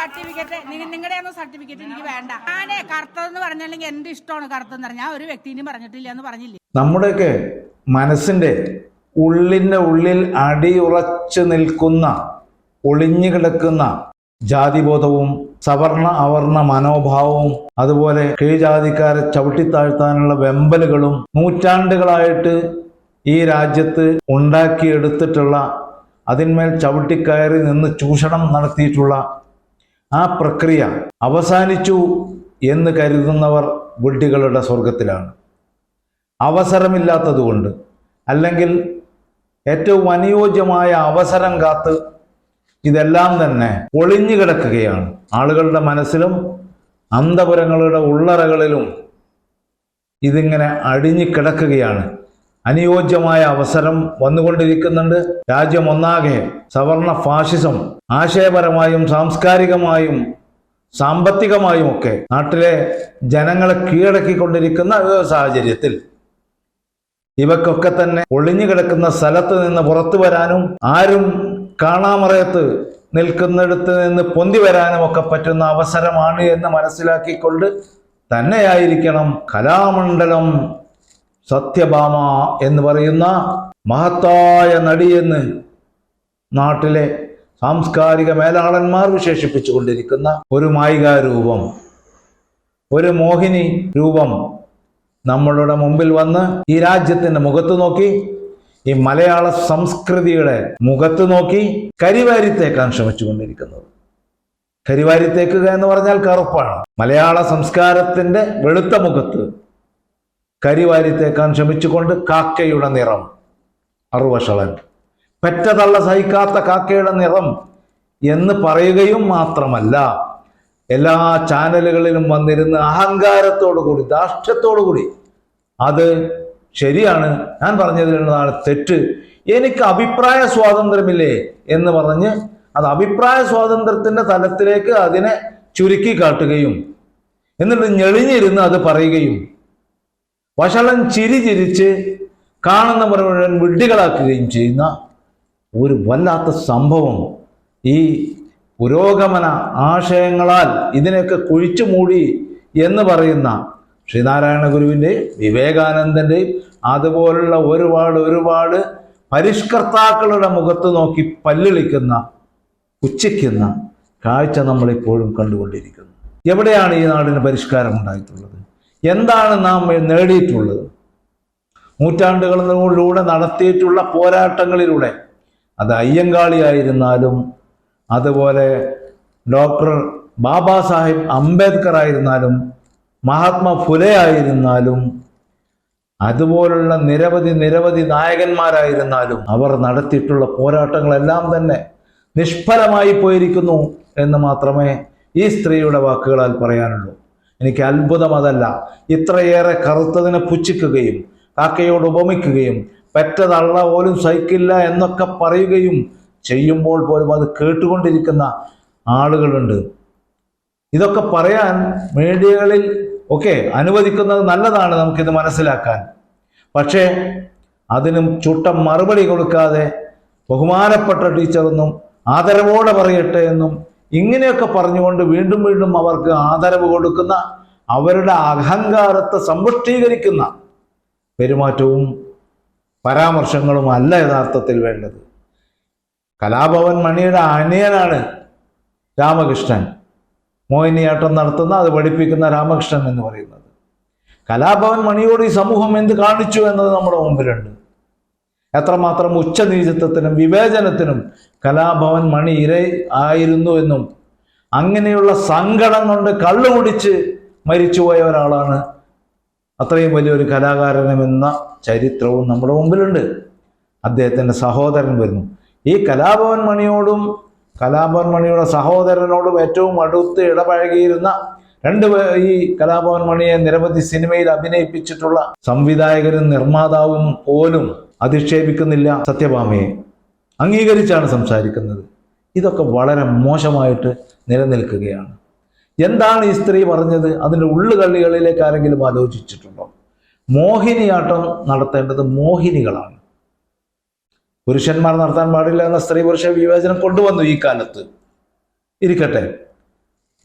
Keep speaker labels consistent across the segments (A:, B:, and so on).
A: Certificate നിങ്ങളുടെ ഒന്നും certificate എനിക്ക് വേണ്ട. ഞാനേ കറുത്തതെന്ന് പറഞ്ഞില്ലെങ്കിൽ എന്ത് ഇഷ്ടമാണ് കറുത്തെന്ന് പറഞ്ഞാൽ ഒരു വ്യക്തിനും പറഞ്ഞിട്ടില്ല എന്ന് പറഞ്ഞില്ലേ.
B: നമ്മുടെയൊക്കെ മനസ്സിന്റെ ഉള്ളിന്റെ ഉള്ളിൽ അടിയുറച്ചു നിൽക്കുന്ന ഒളിഞ്ഞു കിടക്കുന്ന ജാതിബോധവും സവർണ അവർണ മനോഭാവവും അതുപോലെ കീഴ്ജാതിക്കാരെ ചവിട്ടിത്താഴ്ത്താനുള്ള വെമ്പലുകളും നൂറ്റാണ്ടുകളായിട്ട് ഈ രാജ്യത്ത് ഉണ്ടാക്കിയെടുത്തിട്ടുള്ള അതിന്മേൽ ചവിട്ടിക്കയറി നിന്ന് ചൂഷണം നടത്തിയിട്ടുള്ള ആ പ്രക്രിയ അവസാനിച്ചു എന്ന് കരുതുന്നവർ വിഡ്ഢികളുടെ സ്വർഗത്തിലാണ്. അവസരമില്ലാത്തതുകൊണ്ട് അല്ലെങ്കിൽ ഏറ്റവും അനുയോജ്യമായ അവസരം കാത്ത് ഇതെല്ലാം തന്നെ ഒളിഞ്ഞു കിടക്കുകയാണ്. ആളുകളുടെ മനസ്സിലും അന്തപുരങ്ങളുടെ ഉള്ളറകളിലും ഇതിങ്ങനെ അടിഞ്ഞു കിടക്കുകയാണ്. അനുയോജ്യമായ അവസരം വന്നുകൊണ്ടിരിക്കുന്നുണ്ട്. രാജ്യം ഒന്നാകെ സവർണ ഫാഷിസം ആശയപരമായും സാംസ്കാരികമായും സാമ്പത്തികമായും ഒക്കെ നാട്ടിലെ ജനങ്ങളെ കീഴടക്കിക്കൊണ്ടിരിക്കുന്ന സാഹചര്യത്തിൽ ഇവക്കൊക്കെ തന്നെ ഒളിഞ്ഞു കിടക്കുന്ന സ്ഥലത്ത് നിന്ന് പുറത്തു വരാനും ആരും കാണാമറയത്ത് നിൽക്കുന്നിടത്ത് നിന്ന് പൊന്തി വരാനും ഒക്കെ പറ്റുന്ന അവസരമാണ് എന്ന് മനസ്സിലാക്കിക്കൊണ്ട് തന്നെയായിരിക്കണം കലാമണ്ഡലം സത്യഭാമ എന്ന് പറയുന്ന മഹത്തായ നടിയെന്ന് നാട്ടിലെ സാംസ്കാരിക മേലാളന്മാർ വിശേഷിപ്പിച്ചു കൊണ്ടിരിക്കുന്ന ഒരു മായികാരൂപം, ഒരു മോഹിനി രൂപം നമ്മളുടെ മുമ്പിൽ വന്ന് ഈ രാജ്യത്തിന്റെ മുഖത്ത് നോക്കി, ഈ മലയാള സംസ്കൃതിയുടെ മുഖത്ത് നോക്കി കരിവാരിത്തേക്കാൻ ശ്രമിച്ചുകൊണ്ടിരിക്കുന്നത്. കരിവാരിത്തേക്കുക എന്ന് പറഞ്ഞാൽ കറുപ്പാണ്. മലയാള സംസ്കാരത്തിന്റെ വെളുത്ത മുഖത്ത് കരിവാരിത്തേക്കാൻ ശ്രമിച്ചുകൊണ്ട് കാക്കയുടെ നിറം, അറുവഷളൻ, പെറ്റതള്ള സഹിക്കാത്ത കാക്കയുടെ നിറം എന്ന് പറയുകയും മാത്രമല്ല എല്ലാ ചാനലുകളിലും വന്നിരുന്ന് അഹങ്കാരത്തോടു കൂടി ധാർഷ്ട്യത്തോടു കൂടി അത് ശരിയാണ്, ഞാൻ പറഞ്ഞതിലുള്ളതാണ് തെറ്റ്, എനിക്ക് അഭിപ്രായ സ്വാതന്ത്ര്യമില്ലേ എന്ന് പറഞ്ഞ് അത് അഭിപ്രായ സ്വാതന്ത്ര്യത്തിന്റെ തലത്തിലേക്ക് അതിനെ ചുരുക്കി കാട്ടുകയും എന്നിട്ട് ഞെളിഞ്ഞിരുന്ന് അത് പറയുകയും വഷളൻ ചിരി ചിരിച്ച് കാണുന്നവർ മുഴുവൻ വിഡ്ഢികളാക്കുകയും ചെയ്യുന്ന ഒരു വല്ലാത്ത സംഭവം ഈ പുരോഗമന ആശയങ്ങളാൽ ഇതിനെയൊക്കെ കുഴിച്ചു മൂടി എന്ന് പറയുന്ന ശ്രീനാരായണ ഗുരുവിൻ്റെയും വിവേകാനന്ദൻ്റെയും അതുപോലുള്ള ഒരുപാട് പരിഷ്കർത്താക്കളുടെ മുഖത്ത് നോക്കി പല്ലിളിക്കുന്ന പുച്ഛിക്കുന്ന കാഴ്ച നമ്മളിപ്പോഴും കണ്ടുകൊണ്ടിരിക്കുന്നു. എവിടെയാണ് ഈ നാടിന് പരിഷ്കാരം ഉണ്ടായിട്ടുള്ളത്? എന്താണ് നാം നേടിയിട്ടുള്ളത്? നൂറ്റാണ്ടുകളിലൂടെ നടത്തിയിട്ടുള്ള പോരാട്ടങ്ങളിലൂടെ, അത് അയ്യങ്കാളിയായിരുന്നാലും അതുപോലെ ഡോക്ടർ ബാബാ സാഹിബ് അംബേദ്കർ ആയിരുന്നാലും മഹാത്മാ ഫുലെ ആയിരുന്നാലും അതുപോലുള്ള നിരവധി നായകന്മാരായിരുന്നാലും അവർ നടത്തിയിട്ടുള്ള പോരാട്ടങ്ങളെല്ലാം തന്നെ നിഷ്ഫലമായി പോയിരിക്കുന്നു എന്ന് മാത്രമേ ഈ സ്ത്രീയുടെ വാക്കുകളാൽ പറയാനുള്ളൂ. എനിക്ക് അത്ഭുതം അതല്ല, ഇത്രയേറെ കറുത്തതിനെ പുച്ഛിക്കുകയും കാക്കയോട് ഉപമിക്കുകയും പെറ്റതള്ള പോലും സഹിക്കില്ല എന്നൊക്കെ പറയുകയും ചെയ്യുമ്പോൾ പോലും അത് കേട്ടുകൊണ്ടിരിക്കുന്ന ആളുകളുണ്ട്. ഇതൊക്കെ പറയാൻ മീഡിയകളിൽ ഒക്കെ അനുവദിക്കുന്നത് നല്ലതാണ്, നമുക്കിത് മനസ്സിലാക്കാൻ. പക്ഷേ അതിനും ചുട്ട മറുപടി കൊടുക്കാതെ ബഹുമാനപ്പെട്ട ടീച്ചറെന്നും ആദരവോടെ പറയട്ടെ എന്നും ഇങ്ങനെയൊക്കെ പറഞ്ഞുകൊണ്ട് വീണ്ടും അവർക്ക് ആദരവ് കൊടുക്കുന്ന, അവരുടെ അഹങ്കാരത്തെ സമ്പുഷ്ടീകരിക്കുന്ന പെരുമാറ്റവും പരാമർശങ്ങളും അല്ല യഥാർത്ഥത്തിൽ വേണ്ടത്. കലാഭവൻ മണിയുടെ അനിയനാണ് രാമകൃഷ്ണൻ, മോഹിനിയാട്ടം നടത്തുന്ന അത് പഠിപ്പിക്കുന്ന രാമകൃഷ്ണൻ എന്ന് പറയുന്നത്. കലാഭവൻ മണിയോട് ഈ സമൂഹം എന്ത് കാണിച്ചു എന്നത് നമ്മുടെ മുമ്പിലുണ്ട്. എത്രമാത്രം ഉച്ചനീചത്വത്തിനും വിവേചനത്തിനും കലാഭവൻ മണി ഇര ആയിരുന്നു എന്നും അങ്ങനെയുള്ള സങ്കടം കൊണ്ട് കള്ളു കുടിച്ച് മരിച്ചുപോയ ഒരാളാണ് അത്രയും വലിയൊരു കലാകാരനെന്ന ചരിത്രവും നമ്മുടെ മുമ്പിലുണ്ട്. അദ്ദേഹത്തിൻ്റെ സഹോദരൻ വരുന്നു. ഈ കലാഭവൻ മണിയോടും കലാഭവൻ മണിയുടെ സഹോദരനോടും ഏറ്റവും അടുത്ത് ഇടപഴകിയിരുന്ന ഈ കലാഭവൻ മണിയെ നിരവധി സിനിമയിൽ അഭിനയിപ്പിച്ചിട്ടുള്ള സംവിധായകരും നിർമ്മാതാവും പോലും അധിക്ഷേപിക്കുന്നില്ല സത്യഭാമയെ, അംഗീകരിച്ചാണ് സംസാരിക്കുന്നത്. ഇതൊക്കെ വളരെ മോശമായിട്ട് നിലനിൽക്കുകയാണ്. എന്താണ് ഈ സ്ത്രീ പറഞ്ഞത്? അതിൻ്റെ ഉള്ളുകള്ളികളിലേക്ക് ആരെങ്കിലും ആലോചിച്ചിട്ടുണ്ടോ? മോഹിനിയാട്ടം നടത്തേണ്ടത് മോഹിനികളാണ്, പുരുഷന്മാർ നടത്താൻ പാടില്ല എന്ന സ്ത്രീ പുരുഷ വിവേചനം കൊണ്ടുവന്നു ഈ കാലത്ത്. ഇരിക്കട്ടെ,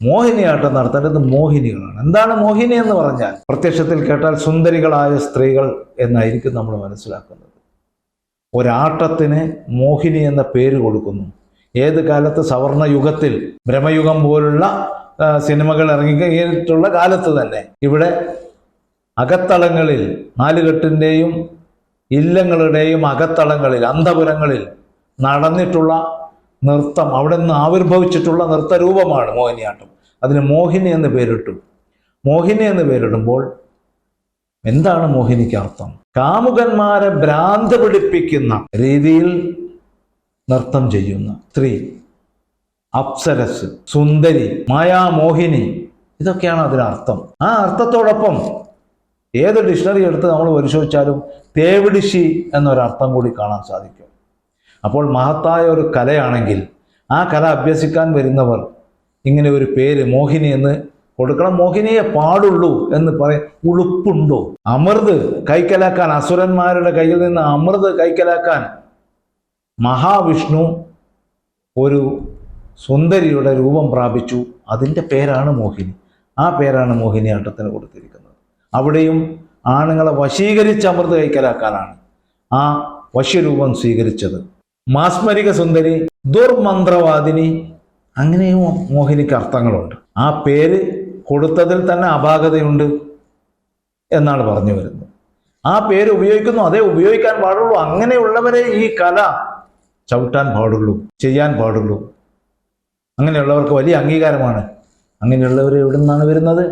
B: മോഹിനിയാട്ടം നടത്തേണ്ടത് മോഹിനികളാണ്. എന്താണ് മോഹിനി എന്ന് പറഞ്ഞാൽ? പ്രത്യക്ഷത്തിൽ കേട്ടാൽ സുന്ദരികളായ സ്ത്രീകൾ എന്നായിരിക്കും നമ്മൾ മനസ്സിലാക്കുന്നത്. ഒരാട്ടത്തിന് മോഹിനി എന്ന പേര് കൊടുക്കുന്നു. ഏത് കാലത്ത്? സവർണ യുഗത്തിൽ, ബ്രഹ്മയുഗം പോലുള്ള സിനിമകൾ ഇറങ്ങിയിട്ടുള്ള കാലത്ത് തന്നെ ഇവിടെ അകത്തളങ്ങളിൽ, നാലുകെട്ടിൻ്റെയും ഇല്ലങ്ങളുടെയും അകത്തളങ്ങളിൽ, അന്തപുരങ്ങളിൽ നടന്നിട്ടുള്ള നൃത്തം, അവിടെ നിന്ന് ആവിർഭവിച്ചിട്ടുള്ള നൃത്തരൂപമാണ് മോഹിനിയാട്ടം. അതിന് മോഹിനി എന്ന് പേരിട്ടു. മോഹിനി എന്ന് പേരിടുമ്പോൾ എന്താണ് മോഹിനിക്ക് അർത്ഥം? കാമുകന്മാരെ ഭ്രാന്ത് പിടിപ്പിക്കുന്ന രീതിയിൽ നൃത്തം ചെയ്യുന്ന സ്ത്രീ, അപ്സരസ്, സുന്ദരി, മായാമോഹിനി, ഇതൊക്കെയാണ് അതിനർത്ഥം. ആ അർത്ഥത്തോടൊപ്പം ഏത് ഡിക്ഷണറി എടുത്ത് നമ്മൾ പരിശോധിച്ചാലും തേവിടിശി എന്നൊരർത്ഥം കൂടി കാണാൻ സാധിക്കും. അപ്പോൾ മഹത്തായ ഒരു കലയാണെങ്കിൽ ആ കല അഭ്യസിക്കാൻ വരുന്നവർ ഇങ്ങനെ ഒരു പേര് മോഹിനി എന്ന് കൊടുക്കണം. മോഹിനിയെ പാടുള്ളൂ എന്ന് പറയും. ഉളുപ്പുണ്ടോ? അമൃത് കൈക്കലാക്കാൻ, അസുരന്മാരുടെ കയ്യിൽ നിന്ന് അമൃത് കൈക്കലാക്കാൻ മഹാവിഷ്ണു ഒരു സുന്ദരിയുടെ രൂപം പ്രാപിച്ചു. അതിൻ്റെ പേരാണ് മോഹിനി. ആ പേരാണ് മോഹിനിയാട്ടത്തിന് കൊടുത്തിരിക്കുന്നത്. അവിടെയും ആണുങ്ങളെ വശീകരിച്ച് അമൃത് കൈക്കലാക്കാനാണ് ആ വശ്യരൂപം സ്വീകരിച്ചത്. മാസ്മരിക സുന്ദരി, ദുർമന്ത്രവാദിനി, അങ്ങനെയും മോഹിനിക്ക് അർത്ഥങ്ങളുണ്ട്. ആ പേര് കൊടുത്തതിൽ തന്നെ അപാകതയുണ്ട് എന്നാണ് പറഞ്ഞു വരുന്നത്. ആ പേര് ഉപയോഗിക്കുന്നു, അതേ ഉപയോഗിക്കാൻ പാടുള്ളൂ. അങ്ങനെയുള്ളവരെ ഈ കല ചവിട്ടാൻ പാടുള്ളൂ, ചെയ്യാൻ പാടുള്ളൂ. അങ്ങനെയുള്ളവർക്ക് വലിയ അംഗീകാരമാണ്. അങ്ങനെയുള്ളവർ എവിടെ നിന്നാണ് വരുന്നത്?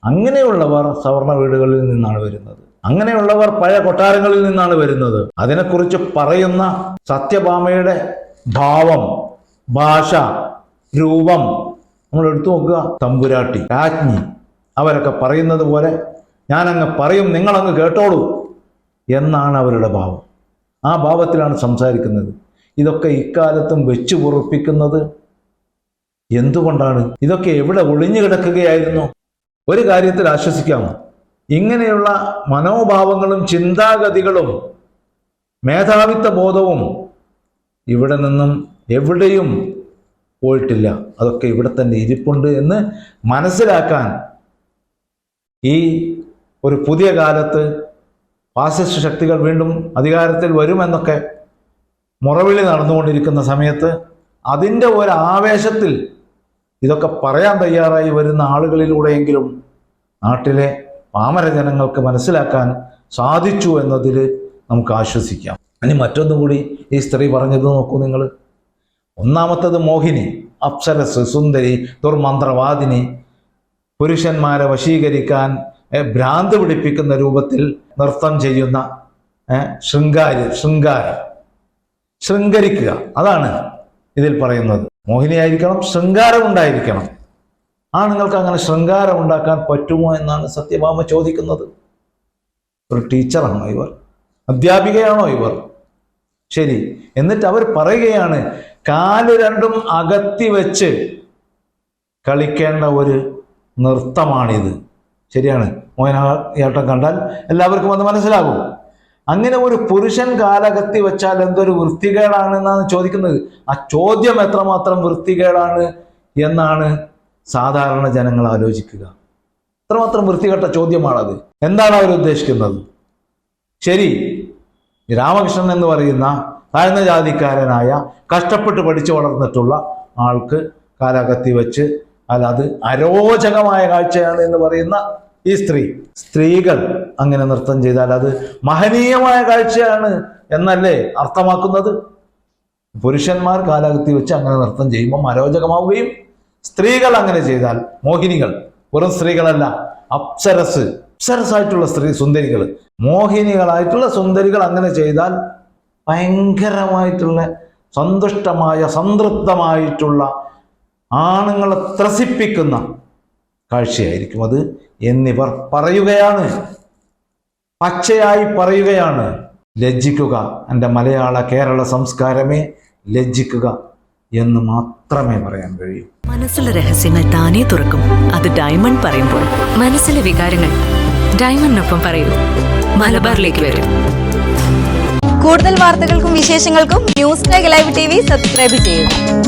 B: അങ്ങനെയുള്ളവർ സവർണ വീടുകളിൽ നിന്നാണ് വരുന്നത്. അങ്ങനെയുള്ളവർ പഴയ കൊട്ടാരങ്ങളിൽ നിന്നാണ് വരുന്നത്. അതിനെക്കുറിച്ച് പറയുന്ന സത്യഭാമയുടെ ഭാവം, ഭാഷ, രൂപം നമ്മൾ എടുത്തു നോക്കുക. തമ്പുരാട്ടി, രാജ്ഞി, അവരൊക്കെ പറയുന്നത് പോലെ ഞാനങ്ങ് പറയും, നിങ്ങളങ്ങ് കേട്ടോളൂ എന്നാണ് അവരുടെ ഭാവം. ആ ഭാവത്തിലാണ് സംസാരിക്കുന്നത്. ഇതൊക്കെ ഇക്കാലത്തും വെച്ചു പൊറുപ്പിക്കുന്നത് എന്തുകൊണ്ടാണ്? ഇതൊക്കെ എവിടെ ഒളിഞ്ഞു കിടക്കുകയായിരുന്നു? ഒരു കാര്യത്തിൽ ആശ്വസിക്കാമോ? ഇങ്ങനെയുള്ള മനോഭാവങ്ങളും ചിന്താഗതികളും മേധാവിത്വ ബോധവും ഇവിടെ നിന്നും എവിടെയും പോയിട്ടില്ല. അതൊക്കെ ഇവിടെ തന്നെ ഇരിപ്പുണ്ട് എന്ന് മനസ്സിലാക്കാൻ ഈ ഒരു പുതിയ കാലത്ത് ഫാസിസ്റ്റ് ശക്തികൾ വീണ്ടും അധികാരത്തിൽ വരുമെന്നൊക്കെ മുറവിളി നടന്നുകൊണ്ടിരിക്കുന്ന സമയത്ത് അതിൻ്റെ ഒരു ആവേശത്തിൽ ഇതൊക്കെ പറയാൻ തയ്യാറായി വരുന്ന ആളുകളിലൂടെയെങ്കിലും നാട്ടിലെ പാമര ജനങ്ങൾക്ക് മനസ്സിലാക്കാൻ സാധിച്ചു എന്നതിൽ നമുക്ക് ആശ്വസിക്കാം. ഇനി മറ്റൊന്നും കൂടി ഈ സ്ത്രീ പറഞ്ഞത് നോക്കൂ നിങ്ങൾ. ഒന്നാമത്തത് മോഹിനി, അപ്സരസ്, സുന്ദരി, ദുർമന്ത്രവാദിനി, പുരുഷന്മാരെ വശീകരിക്കാൻ ഭ്രാന്ത് പിടിപ്പിക്കുന്ന രൂപത്തിൽ നൃത്തം ചെയ്യുന്ന ശൃംഗരിക്കുക, അതാണ് ഇതിൽ പറയുന്നത്. മോഹിനിയായിരിക്കണം, ശൃംഗാരം ഉണ്ടായിരിക്കണം. ആണുങ്ങൾക്ക് അങ്ങനെ ശൃംഗാരം ഉണ്ടാക്കാൻ പറ്റുമോ എന്നാണ് സത്യഭാമ ചോദിക്കുന്നത്. ഒരു ടീച്ചറാണോ ഇവർ? അധ്യാപികയാണോ ഇവർ? ശരി. എന്നിട്ട് അവർ പറയുകയാണ്, കാല് രണ്ടും അകത്തി വെച്ച് കളിക്കേണ്ട ഒരു നൃത്തമാണിത്. ശരിയാണ്. മോഹിനിയാട്ടം കണ്ടാൽ എല്ലാവർക്കും അത് മനസ്സിലാകും. അങ്ങനെ ഒരു പുരുഷൻ കാലകത്തി വെച്ചാൽ എന്തൊരു വൃത്തികേടാണെന്നാണ് ചോദിക്കുന്നത്. ആ ചോദ്യം എത്രമാത്രം വൃത്തികേടാണ് എന്നാണ് സാധാരണ ജനങ്ങൾ ആലോചിക്കുക. എത്രമാത്രം വൃത്തികെട്ട ചോദ്യമാണത്. എന്താണ് അവർ ഉദ്ദേശിക്കുന്നത്? ശരി, രാമകൃഷ്ണൻ എന്ന് പറയുന്ന താഴ്ന്ന ജാതിക്കാരനായ കഷ്ടപ്പെട്ട് പഠിച്ചു വളർന്നിട്ടുള്ള ആൾക്ക് കാലകത്തി വെച്ച് അത് അരോചകമായ കാഴ്ചയാണ് എന്ന് പറയുന്ന ഈ സ്ത്രീകൾ അങ്ങനെ നൃത്തം ചെയ്താൽ അത് മഹനീയമായ കാഴ്ചയാണ് എന്നല്ലേ അർത്ഥമാക്കുന്നത്? പുരുഷന്മാർ കാലകത്തി വെച്ച് അങ്ങനെ നൃത്തം ചെയ്യുമ്പോൾ അരോചകമാവുകയും സ്ത്രീകൾ അങ്ങനെ ചെയ്താൽ, മോഹിനികൾ വെറും സ്ത്രീകളല്ല, അപ്സരസായിട്ടുള്ള സുന്ദരികൾ, മോഹിനികളായിട്ടുള്ള സുന്ദരികൾ അങ്ങനെ ചെയ്താൽ ഭയങ്കരമായിട്ടുള്ള സന്തുഷ്ടമായ സംതൃപ്തമായിട്ടുള്ള ആണുങ്ങളെ ത്രസിപ്പിക്കുന്ന കാഴ്ചയായിരിക്കും അത് എന്നിവർ പറയുകയാണ്, പച്ചയായി പറയുകയാണ്. ലജ്ജിക്കുക, എൻ്റെ മലയാള കേരള സംസ്കാരമേ ലജ്ജിക്കുക എന്ന് മാത്രമേ പറയാൻ കഴിയൂ.
C: മനസ്സിലെ രഹസ്യങ്ങൾ താനേ തുറക്കും. അത് ഡയമണ്ട് പറയുമ്പോൾ മനസ്സിലെ വികാരങ്ങൾ ഡയമണ്ടിനൊപ്പം പറയൂ. മലബാറിലേക്ക് വരും.
D: കൂടുതൽ വാർത്തകൾക്കും വിശേഷങ്ങൾക്കും ന്യൂസ് ലൈവ് TV സബ്സ്ക്രൈബ് ചെയ്യുക.